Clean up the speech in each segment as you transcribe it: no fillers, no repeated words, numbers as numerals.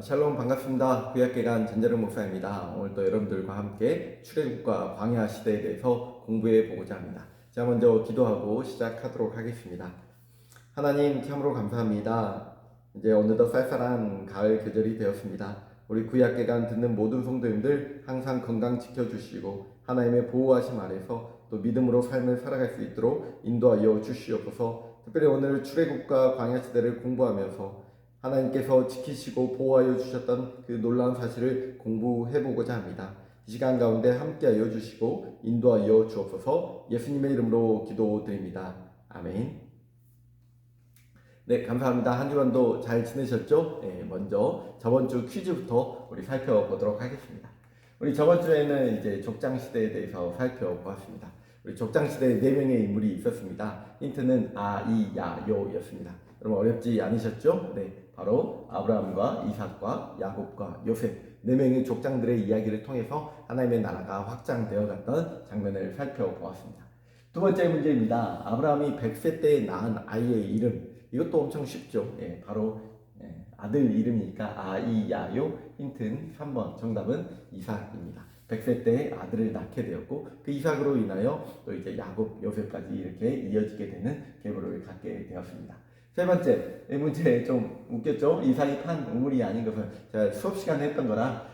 샬롬 반갑습니다. 구약개간 전재령 목사입니다. 오늘 또 여러분들과 함께 출애굽과 광야 시대에 대해서 공부해 보고자 합니다. 자, 먼저 기도하고 시작하도록 하겠습니다. 하나님 참으로 감사합니다. 이제 어느덧 쌀쌀한 가을 계절이 되었습니다. 우리 구약개간 듣는 모든 성도님들 항상 건강 지켜주시고 하나님의 보호하심 아래서 또 믿음으로 삶을 살아갈 수 있도록 인도하여 주시옵소서. 특별히 오늘 출애굽과 광야 시대를 공부하면서 하나님께서 지키시고 보호하여 주셨던 그 놀라운 사실을 공부해보고자 합니다. 이 시간 가운데 함께하여 주시고 인도하여 주옵소서. 예수님의 이름으로 기도드립니다. 아멘. 네, 감사합니다. 한 주간도 잘 지내셨죠? 네, 먼저 저번 주 퀴즈부터 우리 살펴보도록 하겠습니다. 우리 저번 주에는 이제 족장시대에 대해서 살펴보았습니다. 우리 족장시대에 4명의 인물이 있었습니다. 힌트는 아, 이, 야, 요 였습니다. 여러분 어렵지 않으셨죠? 네, 바로 아브라함과 이삭과 야곱과 요셉 4명의 족장들의 이야기를 통해서 하나님의 나라가 확장되어 갔던 장면을 살펴보았습니다. 두 번째 문제입니다. 아브라함이 100세 때에 낳은 아이의 이름, 이것도 엄청 쉽죠. 예, 바로 아들 이름이니까 아, 이, 야, 요. 힌트는 3번, 정답은 이삭입니다. 100세 때 아들을 낳게 되었고 그 이삭으로 인하여 또 이제 야곱, 요셉까지 이렇게 이어지게 되는 계보를 갖게 되었습니다. 세 번째 문제 좀 웃겼죠? 이삭이 판 우물이 아닌 것은 제가 수업 시간에 했던 거라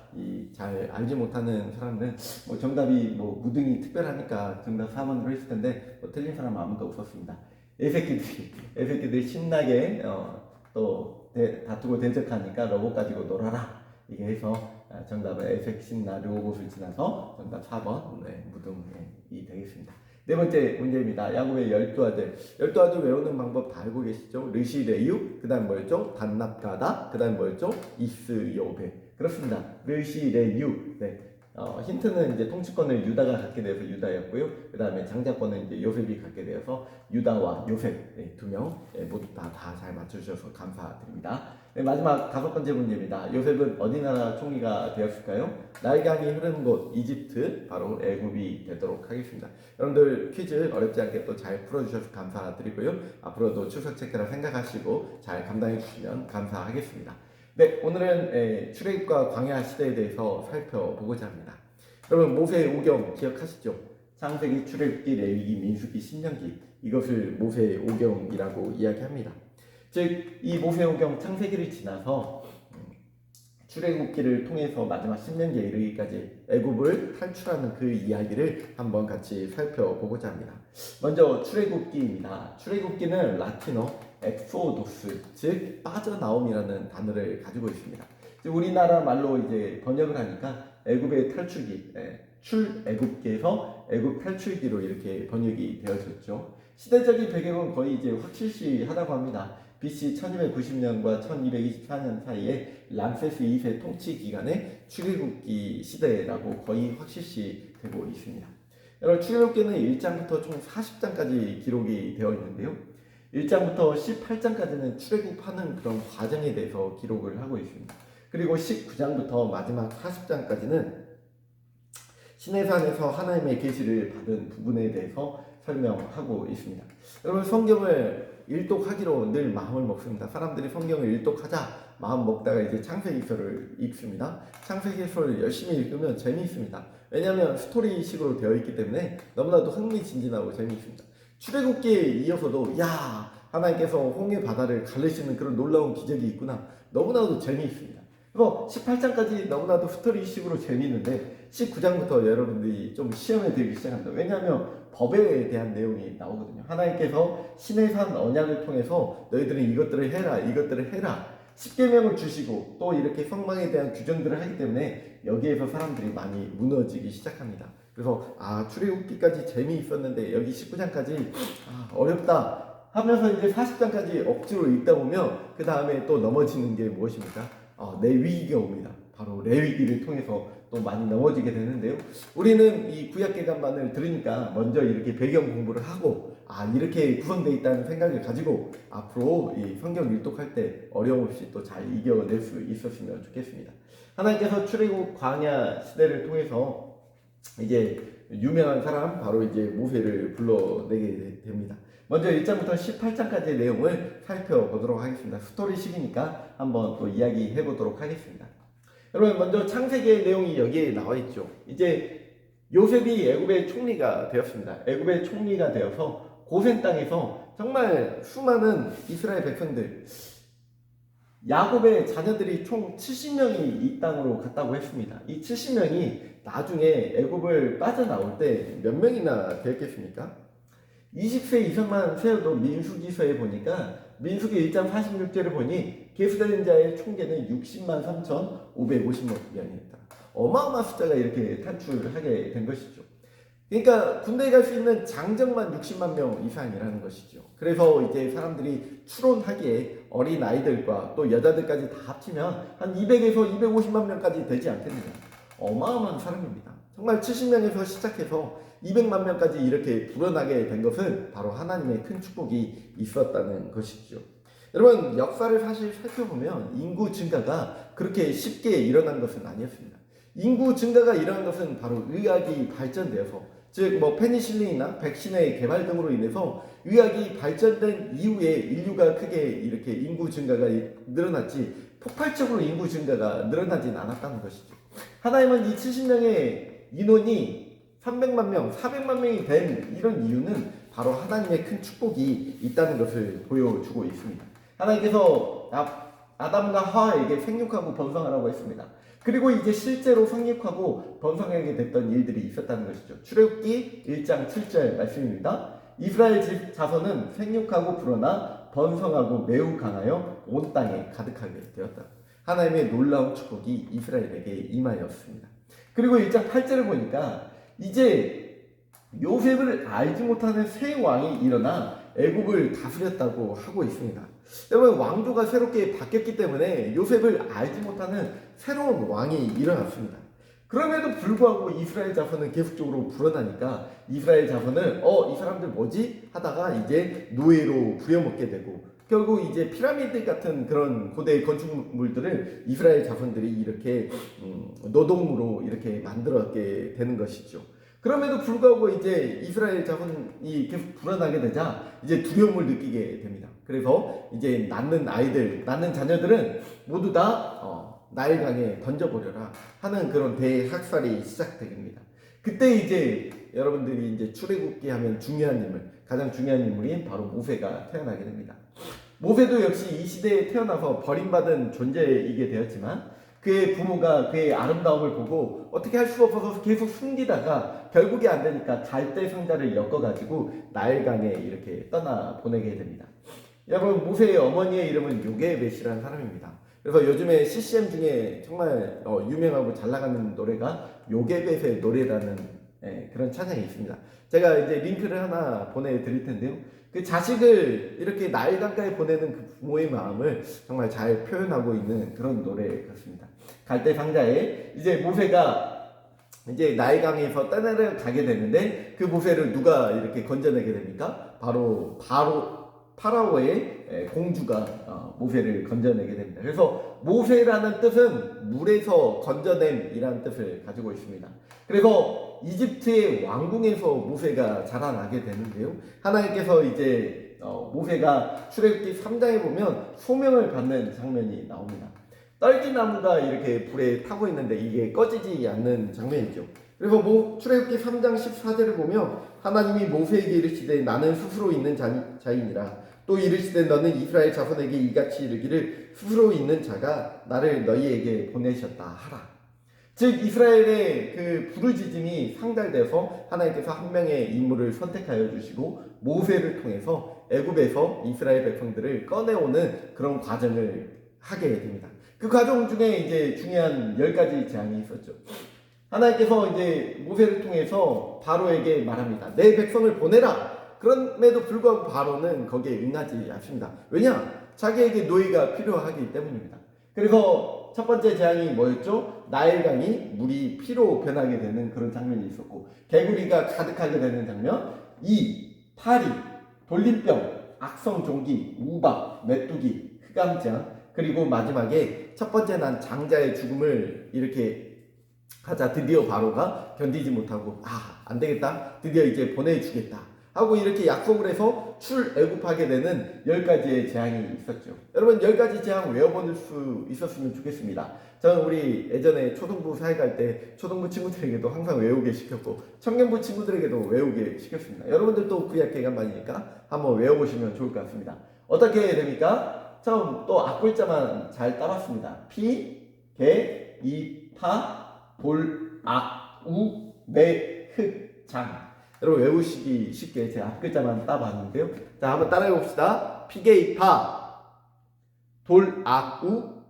잘 알지 못하는 사람들은 뭐 정답이 뭐 무등이 특별하니까 정답 4번으로 했을 텐데 뭐 틀린 사람 아무도 없었습니다. 애새끼들이 신나게 또 다투고 대적하니까 로봇 가지고 놀아라 이게 해서 정답은 애색 신나 로봇을 지나서 정답 4번 무등이 되겠습니다. 네 번째 문제입니다. 야곱의 12아들. 12아들 외우는 방법 다 알고 계시죠? 르시 레유, 그 다음 뭐였죠? 단납가다, 그 다음 뭐였죠? 이스요베. 그렇습니다. 르시 레유. 네. 힌트는 이제 통치권을 유다가 갖게 되어서 유다였고요. 그 다음에 장자권은 이제 요셉이 갖게 되어서 유다와 요셉 두 명 모두 다 잘 맞춰주셔서 감사드립니다. 네, 마지막 5번째 문제입니다. 요셉은 어디 나라 총리가 되었을까요? 나일강이 흐르는 곳 이집트, 바로 애굽이 되도록 하겠습니다. 여러분들 퀴즈 어렵지 않게 또 잘 풀어주셔서 감사드리고요. 앞으로도 추석 체크라 생각하시고 잘 감당해 주시면 감사하겠습니다. 네, 오늘은 출애굽과 광야 시대에 대해서 살펴보고자 합니다. 여러분 모세의 오경 기억하시죠? 창세기, 출애굽기, 레위기, 민수기, 신명기, 이것을 모세의 오경이라고 이야기합니다. 즉 이 모세의 오경 창세기를 지나서 출애굽기를 통해서 마지막 신명기에 이르기까지 애굽을 탈출하는 그 이야기를 한번 같이 살펴보고자 합니다. 먼저 출애굽기입니다. 출애굽기는 라틴어 엑소도스, 즉 빠져나옴이라는 단어를 가지고 있습니다. 즉 우리나라 말로 이제 번역을 하니까 애굽의 탈출기, 출애굽기에서 애굽 탈출기로 이렇게 번역이 되어졌죠. 시대적인 배경은 거의 이제 확실시하다고 합니다. BC 1290년과 1224년 사이에 람세스 2세 통치 기간에 출애굽기 시대라고 거의 확실시 되고 있습니다. 여러분 출애굽기는 1장부터 총 40장까지 기록이 되어 있는데요. 1장부터 18장까지는 출애굽하는 그런 과정에 대해서 기록을 하고 있습니다. 그리고 19장부터 마지막 40장까지는 시내산에서 하나님의 계시를 받은 부분에 대해서 설명하고 있습니다. 여러분 성경을 일독하기로 늘 마음을 먹습니다. 사람들이 성경을 일독하자 마음 먹다가 이제 창세기서를 읽습니다. 창세기서를 열심히 읽으면 재미있습니다. 왜냐하면 스토리식으로 되어 있기 때문에 너무나도 흥미진진하고 재미있습니다. 출애굽기에 이어서도 야 하나님께서 홍해 바다를 가르시는 그런 놀라운 기적이 있구나. 너무나도 재미있습니다. 그리고 18장까지 너무나도 스토리식으로 재미있는데 19장부터 여러분들이 좀 시험에 들기 시작합니다. 왜냐하면 법에 대한 내용이 나오거든요. 하나님께서 시내산 언약을 통해서 너희들은 이것들을 해라, 이것들을 해라. 10계명을 주시고 또 이렇게 성망에 대한 규정들을 하기 때문에 여기에서 사람들이 많이 무너지기 시작합니다. 그래서 출애굽기까지 재미있었는데 여기 19장까지 어렵다 하면서 이제 40장까지 억지로 읽다 보면 그 다음에 또 넘어지는 게 무엇입니까? 레위기가 옵니다. 바로 레위기를 통해서 또 많이 넘어지게 되는데요. 우리는 이 구약개간만을 들으니까 먼저 이렇게 배경 공부를 하고 이렇게 구성되어 있다는 생각을 가지고 앞으로 이 성경 일독할 때 어려움 없이 또 잘 이겨낼 수 있었으면 좋겠습니다. 하나님께서 출애굽 광야 시대를 통해서 이제 유명한 사람 바로 이제 모세를 불러내게 됩니다. 먼저 1장부터 18장까지의 내용을 살펴보도록 하겠습니다. 스토리식이니까 한번 또 이야기해 보도록 하겠습니다. 여러분, 먼저 창세기의 내용이 여기에 나와 있죠. 이제 요셉이 애굽의 총리가 되었습니다. 애굽의 총리가 되어서 고센 땅에서 정말 수많은 이스라엘 백성들, 야곱의 자녀들이 총 70명이 이 땅으로 갔다고 했습니다. 이 70명이 나중에 애굽을 빠져나올 때 몇 명이나 되었겠습니까? 20세 이상만 세워도 민수기서에 보니까 민수기 1장 46절을 보니 계수된 자의 총계는 60만 3,550명이었다. 어마어마한 숫자가 이렇게 탈출하게 된 것이죠. 그러니까 군대에 갈 수 있는 장정만 60만 명 이상이라는 것이죠. 그래서 이제 사람들이 추론하기에 어린 아이들과 또 여자들까지 다 합치면 한 200에서 250만 명까지 되지 않겠느냐. 어마어마한 사람입니다. 정말 70명에서 시작해서 200만 명까지 이렇게 불어나게 된 것은 바로 하나님의 큰 축복이 있었다는 것이죠. 여러분, 역사를 사실 살펴보면 인구 증가가 그렇게 쉽게 일어난 것은 아니었습니다. 인구 증가가 일어난 것은 바로 의학이 발전되어서, 즉 페니실린이나 백신의 개발 등으로 인해서 의학이 발전된 이후에 인류가 크게 이렇게 인구 증가가 늘어났지 폭발적으로 인구 증가가 늘어나진 않았다는 것이죠. 하나님은 이 70명의 인원이 300만 명, 400만 명이 된 이런 이유는 바로 하나님의 큰 축복이 있다는 것을 보여주고 있습니다. 하나님께서 아담과 하와에게 생육하고 번성하라고 했습니다. 그리고 이제 실제로 생육하고 번성하게 됐던 일들이 있었다는 것이죠. 출애굽기 1장 7절 말씀입니다. 이스라엘 자손은 생육하고 불어나 번성하고 매우 강하여 온 땅에 가득하게 되었다. 하나님의 놀라운 축복이 이스라엘에게 임하였습니다. 그리고 1장 8절을 보니까 이제 요셉을 알지 못하는 새 왕이 일어나 애굽을 다스렸다고 하고 있습니다. 여러분, 왕조가 새롭게 바뀌었기 때문에 요셉을 알지 못하는 새로운 왕이 일어났습니다. 그럼에도 불구하고 이스라엘 자손은 계속적으로 불어나니까 이스라엘 자손은 이 사람들 뭐지? 하다가 이제 노예로 부려먹게 되고, 결국 이제 피라미드 같은 그런 고대 건축물들을 이스라엘 자손들이 이렇게 노동으로 이렇게 만들었게 되는 것이죠. 그럼에도 불구하고 이제 이스라엘 자손이 계속 불어나게 되자 이제 두려움을 느끼게 됩니다. 그래서 이제 낳는 자녀들은 모두 다 나일강에 던져버려라 하는 그런 대학살이 시작됩니다. 그때 이제 여러분들이 이제 출애굽기 하면 가장 중요한 인물인 바로 모세가 태어나게 됩니다. 모세도 역시 이 시대에 태어나서 버림받은 존재이게 되었지만 그의 부모가 그의 아름다움을 보고 어떻게 할 수 없어서 계속 숨기다가 결국에 안 되니까 갈대 상자를 엮어가지고 나일강에 이렇게 떠나 보내게 됩니다. 여러분, 모세의 어머니의 이름은 요게벳이라는 사람입니다. 그래서 요즘에 CCM 중에 정말 유명하고 잘 나가는 노래가 요게벳의 노래라는 그런 찬양이 있습니다. 제가 이제 링크를 하나 보내드릴 텐데요. 그 자식을 이렇게 나일강가에 보내는 그 부모의 마음을 정말 잘 표현하고 있는 그런 노래 같습니다. 갈대 상자에 이제 모세가 이제 나일강에서 떠나러 가게 되는데 그 모세를 누가 이렇게 건져내게 됩니까? 바로 파라오의 공주가 모세를 건져내게 됩니다. 그래서 모세라는 뜻은 물에서 건져냄이라는 뜻을 가지고 있습니다. 그래서 이집트의 왕궁에서 모세가 자라나게 되는데요. 하나님께서 이제 모세가 출애굽기 3장에 보면 소명을 받는 장면이 나옵니다. 떨기나무가 이렇게 불에 타고 있는데 이게 꺼지지 않는 장면이죠. 그래서 출애굽기 3장 14절을 보면 하나님이 모세에게 이르시되 나는 스스로 있는 자이니라. 또 이르시되 너는 이스라엘 자손에게 이같이 이르기를 스스로 있는 자가 나를 너희에게 보내셨다 하라. 즉 이스라엘의 그 부르짖음이 상달돼서 하나님께서 한 명의 인물을 선택하여 주시고 모세를 통해서 애굽에서 이스라엘 백성들을 꺼내오는 그런 과정을 하게 됩니다. 그 과정 중에 이제 중요한 10가지 재앙이 있었죠. 하나님께서 이제 모세를 통해서 바로에게 말합니다. 내 백성을 보내라. 그럼에도 불구하고 바로는 거기에 응하지 않습니다. 왜냐? 자기에게 노예가 필요하기 때문입니다. 그래서 첫 번째 재앙이 뭐였죠? 나일강이 물이 피로 변하게 되는 그런 장면이 있었고, 개구리가 가득하게 되는 장면, 파리, 돌림병, 악성종기, 우박, 메뚜기, 흑암재앙, 그리고 마지막에 첫 번째 난 장자의 죽음을 이렇게 하자 드디어 바로가 견디지 못하고 안 되겠다, 드디어 이제 보내주겠다 하고 이렇게 약속을 해서 출애굽하게 되는 10가지의 재앙이 있었죠. 여러분 10가지 재앙 외워볼 수 있었으면 좋겠습니다. 저는 우리 예전에 초등부 사회 갈 때 초등부 친구들에게도 항상 외우게 시켰고 청년부 친구들에게도 외우게 시켰습니다. 여러분들도 구약 개간반이니까 한번 외워보시면 좋을 것 같습니다. 어떻게 됩니까? 처음 또 앞글자만 잘 따봤습니다. 피, 개, 이, 파, 돌, 악, 우, 매, 흑, 장. 여러분 외우시기 쉽게 제 앞글자만 따봤는데요. 자, 한번 따라해 봅시다. 피게이파, 돌, 악, 우,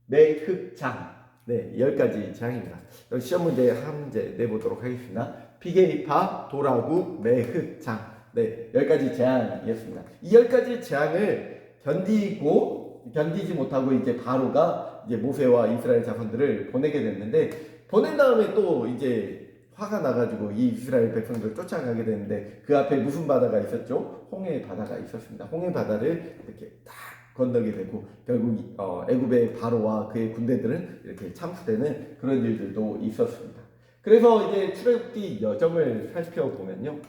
매, 흑, 장. 네, 10가지 재앙입니다. 시험 문제 한 문제 내보도록 하겠습니다. 피게이파, 돌, 악, 우, 매, 흑, 장. 네, 10가지 재앙이었습니다. 이 10가지 재앙을 견디지 못하고 이제 바로가 이제 모세와 이스라엘 자손들을 보내게 됐는데, 보낸 다음에 또 이제 화가 나가지고 이 이스라엘 백성들을 쫓아가게 되는데, 그 앞에 무슨 바다가 있었죠? 홍해 바다가 있었습니다. 홍해 바다를 이렇게 딱 건너게 되고 결국 애굽의 바로와 그의 군대들은 이렇게 참수되는 그런 일들도 있었습니다. 그래서 이제 출애굽기 여정을 살펴보면요,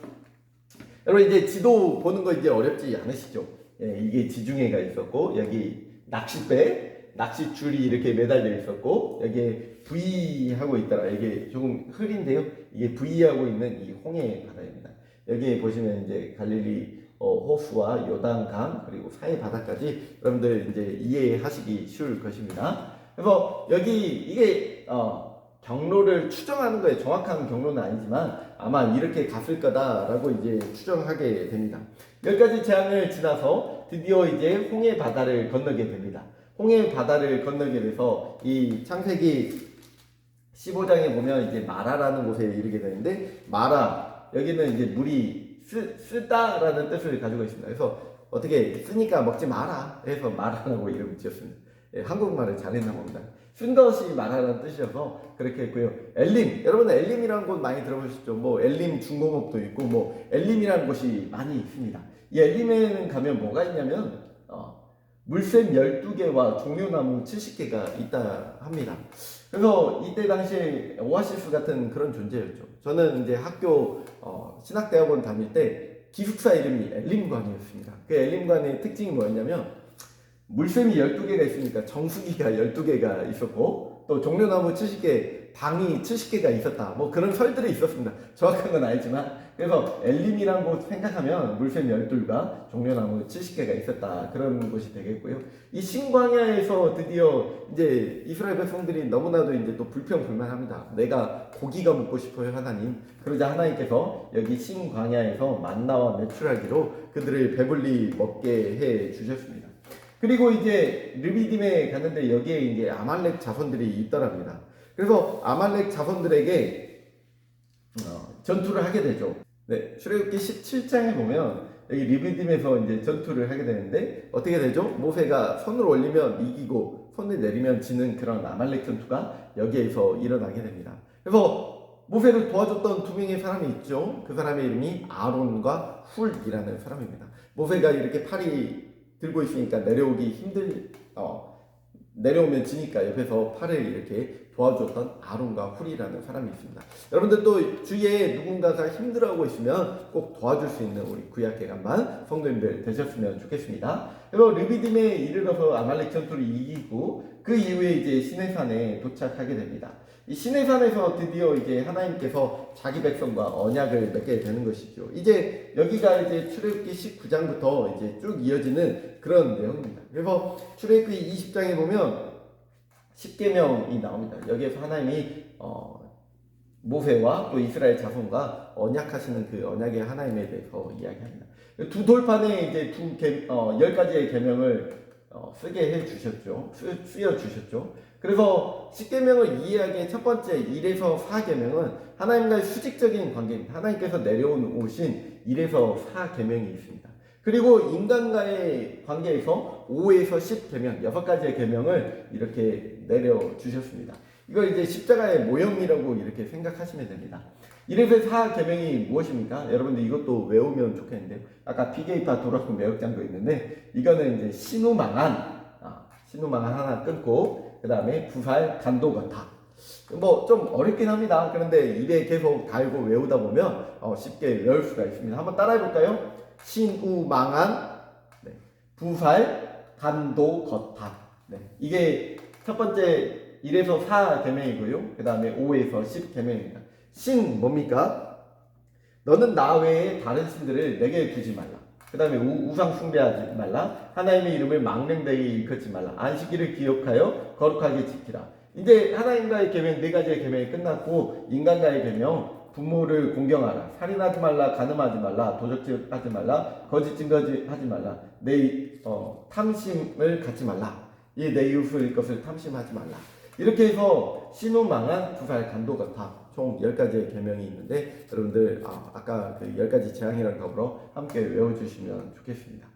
여러분 이제 지도 보는 거 이제 어렵지 않으시죠? 예, 이게 지중해가 있었고 여기 낚싯줄이 이렇게 매달려 있었고 여기에 V하고 있더라. 이게 조금 흐린데요. 이게 V하고 있는 이 홍해 바다입니다. 여기에 보시면 이제 갈릴리 호수와 요단강 그리고 사해 바다까지 여러분들 이제 이해하시기 쉬울 것입니다. 그래서 여기 이게 경로를 추정하는 거예요. 정확한 경로는 아니지만 아마 이렇게 갔을 거다라고 이제 추정하게 됩니다. 10가지 재앙을 지나서 드디어 이제 홍해 바다를 건너게 됩니다. 홍해 바다를 건너게 돼서 이 창세기 15장에 보면 이제 마라라는 곳에 이르게 되는데, 마라 여기는 이제 물이 쓰다라는 뜻을 가지고 있습니다. 그래서 어떻게 쓰니까 먹지 마라 해서 마라라고 이름을 지었습니다. 예, 한국말을 잘했나 봅니다. 쓴 것이 마라라는 뜻이어서 그렇게 했고요. 엘림, 여러분 엘림이라는 곳 많이 들어보셨죠? 뭐 엘림 중공업도 있고 뭐 엘림이라는 곳이 많이 있습니다. 이 엘림에는 가면 뭐가 있냐면 물샘 12개와 종려나무 70개가 있다 합니다. 그래서 이때 당시에 오아시스 같은 그런 존재였죠. 저는 이제 학교 신학대학원 다닐 때 기숙사 이름이 엘림관이었습니다. 그 엘림관의 특징이 뭐였냐면 물샘이 12개가 있으니까 정수기가 12개가 있었고 또 종려나무 70개, 방이 70개가 있었다. 뭐 그런 설들이 있었습니다. 정확한 건 아니지만, 그래서 엘림이란 곳 생각하면 물샘 12과 종려나무 70개가 있었다. 그런 곳이 되겠고요. 이 신광야에서 드디어 이제 이스라엘 백성들이 너무나도 이제 또 불평불만합니다. 내가 고기가 먹고 싶어요, 하나님. 그러자 하나님께서 여기 신광야에서 만나와 메추라기로 그들을 배불리 먹게 해 주셨습니다. 그리고 이제 르비딤에 갔는데 여기에 이제 아말렉 자손들이 있더랍니다. 그래서 아말렉 자손들에게 전투를 하게 되죠. 네, 출애굽기 17장에 보면 여기 르비딤에서 이제 전투를 하게 되는데 어떻게 되죠? 모세가 손을 올리면 이기고 손을 내리면 지는 그런 아말렉 전투가 여기에서 일어나게 됩니다. 그래서 모세를 도와줬던 두 명의 사람이 있죠. 그 사람의 이름이 아론과 훌이라는 사람입니다. 모세가 이렇게 팔이 들고 있으니까 내려오면 지니까 옆에서 팔을 이렇게 도와줬던 아론과 훌이라는 사람이 있습니다. 여러분들 또 주위에 누군가가 힘들어하고 있으면 꼭 도와줄 수 있는 우리 구약 개간반 성도님들 되셨으면 좋겠습니다. 그래서 르비딤에 이르러서 아말렉 전투를 이기고 그 이후에 이제 시내산에 도착하게 됩니다. 이 시내산에서 드디어 이제 하나님께서 자기 백성과 언약을 맺게 되는 것이죠. 이제 여기가 이제 출애굽기 19장부터 이제 쭉 이어지는 그런 내용입니다. 그래서 출애굽기 20장에 보면 10계명이 나옵니다. 여기에서 하나님이 모세와 또 이스라엘 자손과 언약하시는 그 언약의 하나님에 대해서 이야기합니다. 두 돌판에 이제 10가지의 계명을 쓰게 해 주셨죠. 쓰여 주셨죠. 그래서 10계명을 이해하기에 첫 번째 1에서 4계명은 하나님과의 수직적인 관계입니다. 하나님께서 내려오신 1에서 4계명이 있습니다. 그리고 인간과의 관계에서 5에서 10계명, 6가지의 계명을 이렇게 내려주셨습니다. 이걸 이제 십자가의 모형이라고 이렇게 생각하시면 됩니다. 1에서 4계명이 무엇입니까? 여러분들 이것도 외우면 좋겠는데요. 아까 피게이파 도라고 매역장도 있는데 이거는 이제 신우망한 하나 끊고 그 다음에 부살 간도거타. 뭐 좀 어렵긴 합니다. 그런데 입에 계속 달고 외우다 보면 쉽게 외울 수가 있습니다. 한번 따라해 볼까요? 신우망한, 네. 부활, 간도, 거탑. 네. 이게 첫 번째 1에서 4 계명이고요. 그 다음에 5에서 10 계명입니다. 신 뭡니까? 너는 나 외에 다른 신들을 내게 두지 말라. 그 다음에 우상 숭배하지 말라. 하나님의 이름을 망령되이 일컫지 말라. 안식일을 기억하여 거룩하게 지키라. 이제 하나님과의 계명, 네 가지의 계명이 끝났고, 인간과의 계명, 부모를 공경하라. 살인하지 말라. 간음하지 말라. 도적질하지 말라. 거짓 증거하지 말라. 내 탐심을 갖지 말라. 이 내 이웃을 것을 탐심하지 말라. 이렇게 해서 신우망한 부살 간도 같아 총 10가지의 계명이 있는데, 여러분들 아까 그 10가지 재앙이랑 더불어 함께 외워주시면 좋겠습니다.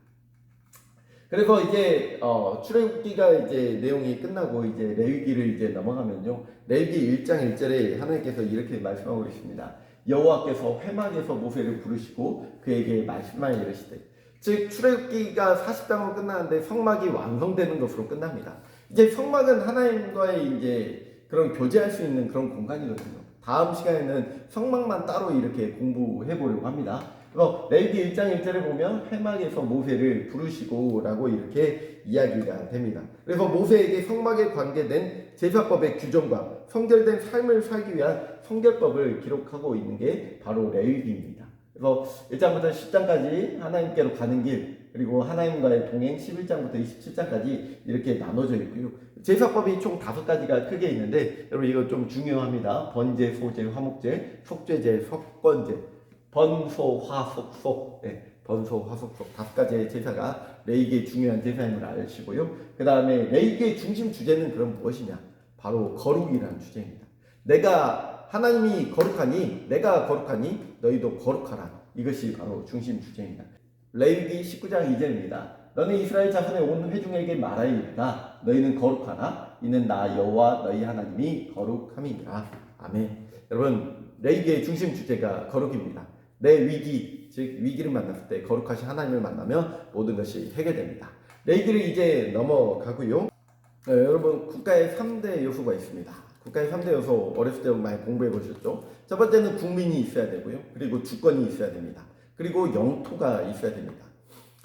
그래서 이제 출애굽기가 이제 내용이 끝나고 이제 레위기를 이제 넘어가면요, 레위기 1장 1절에 하나님께서 이렇게 말씀하고 있습니다. 여호와께서 회막에서 모세를 부르시고 그에게 말씀하여 이르시되, 즉 출애굽기가 40장으로 끝나는데 성막이 완성되는 것으로 끝납니다. 이제 성막은 하나님과의 이제 그런 교제할 수 있는 그런 공간이거든요. 다음 시간에는 성막만 따로 이렇게 공부해 보려고 합니다. 그래서 레위기 1장 1절에 보면 회막에서 모세를 부르시고 라고 이렇게 이야기가 됩니다. 그래서 모세에게 성막에 관계된 제사법의 규정과 성결된 삶을 살기 위한 성결법을 기록하고 있는 게 바로 레위기입니다. 그래서 1장부터 10장까지 하나님께로 가는 길, 그리고 하나님과의 동행 11장부터 27장까지 이렇게 나눠져 있고요. 제사법이 총 5가지가 크게 있는데, 여러분 이거 좀 중요합니다. 번제, 소제, 화목제, 속죄제, 속건제, 번소, 화속, 속. 네, 번소, 화속, 속 5가지의 제사가 레위기의 중요한 제사임을 아시고요. 그 다음에 레위기의 중심 주제는 그럼 무엇이냐? 바로 거룩이라는 주제입니다. 하나님이 거룩하니, 내가 거룩하니 너희도 거룩하라. 이것이 바로 중심 주제입니다. 레위기 19장 2절입니다. 너는 이스라엘 자손의 온 회중에게 말하리이다. 너희는 거룩하라. 이는 나 여호와 너희 하나님이 거룩함이니라. 아멘. 여러분, 레위기의 중심 주제가 거룩입니다. 내 위기, 즉 위기를 만났을 때 거룩하신 하나님을 만나면 모든 것이 해결됩니다. 레위기를 이제 넘어가고요. 여러분, 국가의 3대 요소가 있습니다. 국가의 3대 요소 어렸을 때 많이 공부해 보셨죠? 첫 번째는 국민이 있어야 되고요. 그리고 주권이 있어야 됩니다. 그리고 영토가 있어야 됩니다.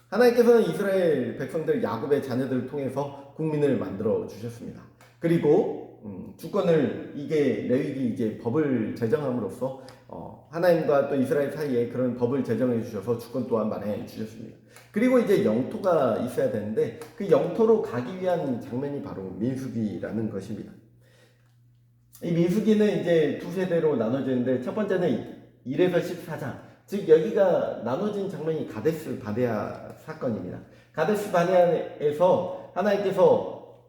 하나님께서는 이스라엘 백성들, 야곱의 자녀들을 통해서 국민을 만들어 주셨습니다. 그리고 주권을, 이게 레위기 이제 법을 제정함으로써 하나님과 또 이스라엘 사이에 그런 법을 제정해 주셔서 주권 또한 마련해 주셨습니다. 그리고 이제 영토가 있어야 되는데, 그 영토로 가기 위한 장면이 바로 민수기라는 것입니다. 이 민수기는 이제 2세대로 나눠지는데, 첫 번째는 1에서 14장, 즉 여기가 나눠진 장면이 가데스 바네아 사건입니다. 가데스 바네아에서 하나님께서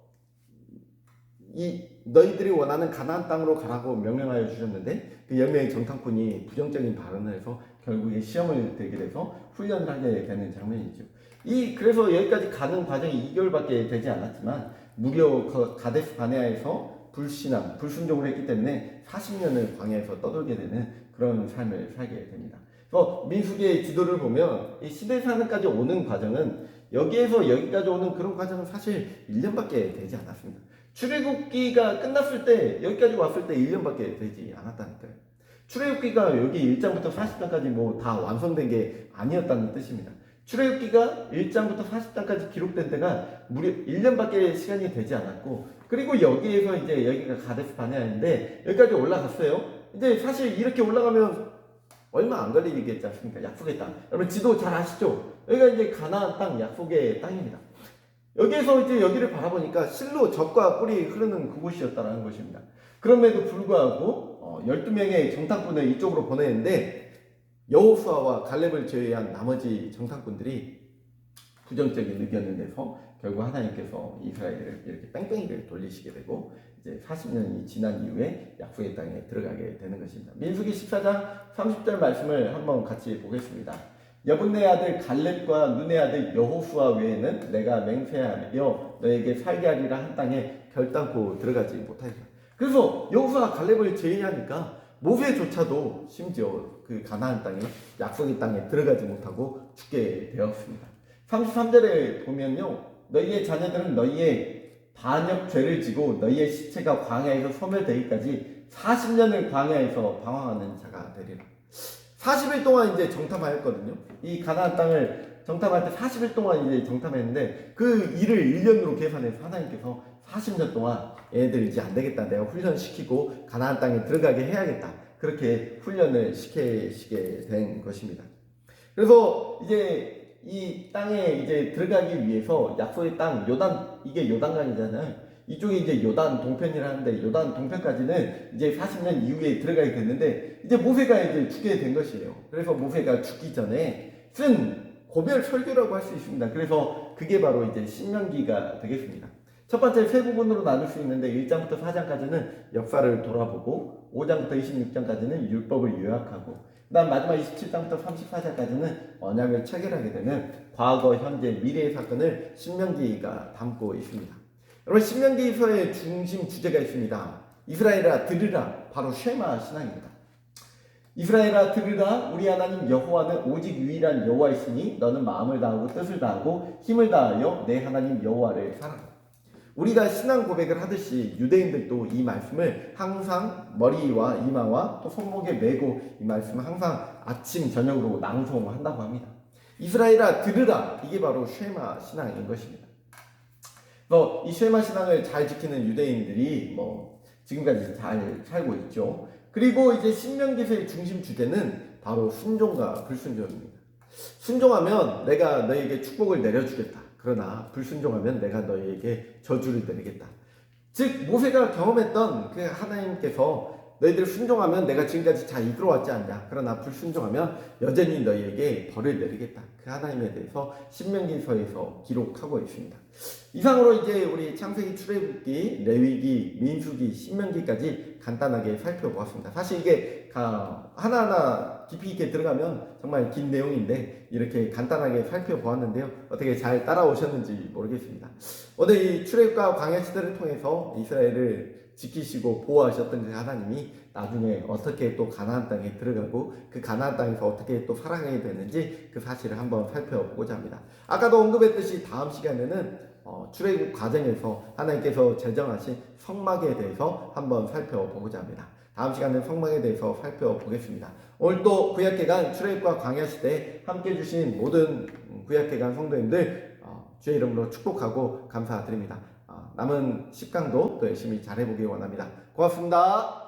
너희들이 원하는 가나안 땅으로 가라고 명령하여 주셨는데, 그 10명의 정탐꾼이 부정적인 발언을 해서 결국에 시험을 들게 돼서 훈련을 하게 되는 장면이죠. 그래서 여기까지 가는 과정이 2개월밖에 되지 않았지만, 무려 가데스 바네아에서 불신앙, 불순종을 했기 때문에 40년을 광야에서 떠돌게 되는 그런 삶을 살게 됩니다. 민수기의 지도를 보면 이 시내산까지 오는 과정은, 여기에서 여기까지 오는 그런 과정은 사실 1년밖에 되지 않았습니다. 출애굽기가 끝났을 때, 여기까지 왔을 때 1년밖에 되지 않았다니까요. 출애굽기가 여기 1장부터 40장까지 뭐 다 완성된 게 아니었다는 뜻입니다. 출애굽기가 1장부터 40장까지 기록된 데가 무려 1년밖에 시간이 되지 않았고, 그리고 여기에서 이제 여기가 가데스 바네아인데 여기까지 올라갔어요. 이제 사실 이렇게 올라가면 얼마 안 걸리겠지 않습니까? 약속의 땅. 여러분 지도 잘 아시죠? 여기가 이제 가나안 땅, 약속의 땅입니다. 여기에서 이제 여기를 바라보니까 실로 젖과 꿀이 흐르는 그곳이었다는 것입니다. 그럼에도 불구하고 12명의 정탐꾼을 이쪽으로 보내는데, 여호수아와 갈렙을 제외한 나머지 정탐꾼들이 부정적인 의견을 내서 결국 하나님께서 이스라엘을 이렇게 뺑뺑이를 돌리시게 되고, 이제 40년이 지난 이후에 약속의 땅에 들어가게 되는 것입니다. 민수기 14장 30절 말씀을 한번 같이 보겠습니다. 여분네 아들 갈렙과 눈의 아들 여호수아 외에는 내가 맹세하여 너에게 살게 하리라 한 땅에 결단코 들어가지 못하리라. 그래서 여호수아 갈렙을 제외하니까 모세조차도 심지어 그 가나안 땅에, 약속의 땅에 들어가지 못하고 죽게 되었습니다. 33절에 보면요, 너희의 자녀들은 너희의 반역 죄를 지고 너희의 시체가 광야에서 소멸되기까지 40년을 광야에서 방황하는 자가 되리라. 40일 동안 이제 정탐하였거든요. 이 가나안 땅을 정탐할 때 40일 동안 이제 정탐했는데 그 일을 1년으로 계산해서 하나님께서 40년 동안 얘네들 이제 안 되겠다. 내가 훈련시키고 가나안 땅에 들어가게 해야겠다. 그렇게 훈련을 시키게 된 것입니다. 그래서 이제 이 땅에 이제 들어가기 위해서 약속의 땅 이게 요단강이잖아요. 이쪽이 이제 요단 동편이라는데 요단 동편까지는 이제 40년 이후에 들어가게 됐는데 이제 모세가 이제 죽게 된 것이에요. 그래서 모세가 죽기 전에 쓴 고별 설교라고 할 수 있습니다. 그래서 그게 바로 이제 신명기가 되겠습니다. 첫 번째 세 부분으로 나눌 수 있는데 1장부터 4장까지는 역사를 돌아보고 5장부터 26장까지는 율법을 요약하고 그다음 마지막 27장부터 34장까지는 언약을 체결하게 되는 과거, 현재, 미래의 사건을 신명기가 담고 있습니다. 여러분 신명기서의 중심 주제가 있습니다. 이스라엘아 들으라, 바로 쉐마 신앙입니다. 이스라엘아 들으라, 우리 하나님 여호와는 오직 유일한 여호와이시니 너는 마음을 다하고 뜻을 다하고 힘을 다하여 내 하나님 여호와를 사랑하라. 우리가 신앙 고백을 하듯이 유대인들도 이 말씀을 항상 머리와 이마와 또 손목에 메고 이 말씀을 항상 아침 저녁으로 낭송한다고 합니다. 이스라엘아 들으라, 이게 바로 쉐마 신앙인 것입니다. 이 쉐마 신앙을 잘 지키는 유대인들이 지금까지 잘 살고 있죠. 그리고 이제 신명기서의 중심 주제는 바로 순종과 불순종입니다. 순종하면 내가 너에게 축복을 내려주겠다. 그러나 불순종하면 내가 너희에게 저주를 내리겠다. 즉 모세가 경험했던 그 하나님께서 너희들 순종하면 내가 지금까지 잘 이끌어왔지 않냐. 그러나 불순종하면 여전히 너희에게 벌을 내리겠다. 그 하나님에 대해서 신명기서에서 기록하고 있습니다. 이상으로 이제 우리 창세기, 출애굽기, 레위기, 민수기, 신명기까지 간단하게 살펴보았습니다. 사실 이게 하나하나 깊이 있게 들어가면 정말 긴 내용인데 이렇게 간단하게 살펴보았는데요. 어떻게 잘 따라오셨는지 모르겠습니다. 오늘 이 출애굽과 광야 시대를 통해서 이스라엘을 지키시고 보호하셨던 그 하나님이 나중에 어떻게 또 가나안 땅에 들어가고 그 가나안 땅에서 어떻게 또 살아가게 되는지 그 사실을 한번 살펴보고자 합니다. 아까도 언급했듯이 다음 시간에는 출애굽 과정에서 하나님께서 제정하신 성막에 대해서 한번 살펴보고자 합니다. 다음 시간에 성막에 대해서 살펴보겠습니다. 오늘 또 구약기간 출애굽과 광야 시대에 함께해 주신 모든 구약기간 성도님들 주의 이름으로 축복하고 감사드립니다. 남은 10강도 또 열심히 잘해보기 원합니다. 고맙습니다.